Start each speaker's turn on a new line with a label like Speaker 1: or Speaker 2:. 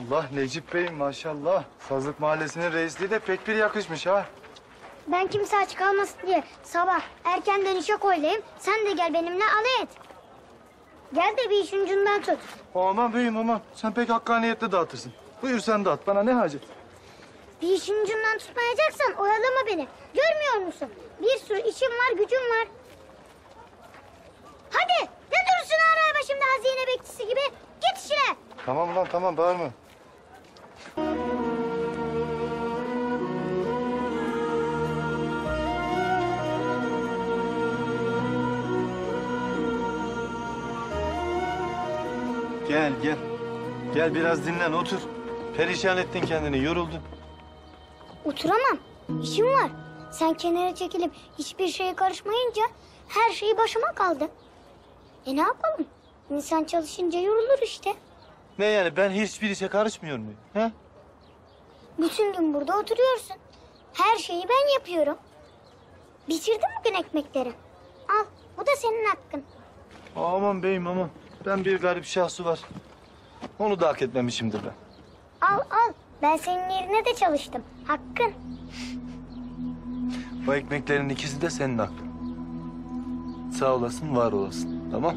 Speaker 1: Allah Necip Bey maşallah. Sazlık Mahallesi'nin reisliği de pek bir yakışmış ha.
Speaker 2: Ben kimse aç kalmasın diye sabah erkenden işe koyulayım. Sen de gel benimle alay et. Gel de bir işin ucundan tut.
Speaker 1: Aman beyim aman. Sen pek hakkaniyetli dağıtırsın. Buyur sen dağıt. Bana ne hacet?
Speaker 2: Bir işin ucundan tutmayacaksan oyalama beni. Görmüyor musun? Bir sürü işim var, gücüm var. Hadi ne durursun araya başımda hazine bekçisi gibi. Git işine.
Speaker 1: Tamam lan tamam bağırma. Gel gel. Gel biraz dinlen otur. Perişan ettin kendini yoruldun.
Speaker 2: Oturamam. İşim var. Sen kenara çekilip hiçbir şeye karışmayınca her şey başıma kaldı. Ne yapalım? İnsan çalışınca yorulur işte.
Speaker 1: Ne yani ben hiçbir işe karışmıyor muyum? Ha?
Speaker 2: Bütün gün burada oturuyorsun. Her şeyi ben yapıyorum. Bitirdin bugün ekmekleri. Al, bu da senin hakkın.
Speaker 1: Aman beyim aman. Ben bir garip şahsı var. Onu da hak etmemişimdir ben.
Speaker 2: Al, al. Ben senin yerine de çalıştım. Hakkın.
Speaker 1: O ekmeklerin ikisi de senin hakkın. Sağ olasın, var olasın. Tamam?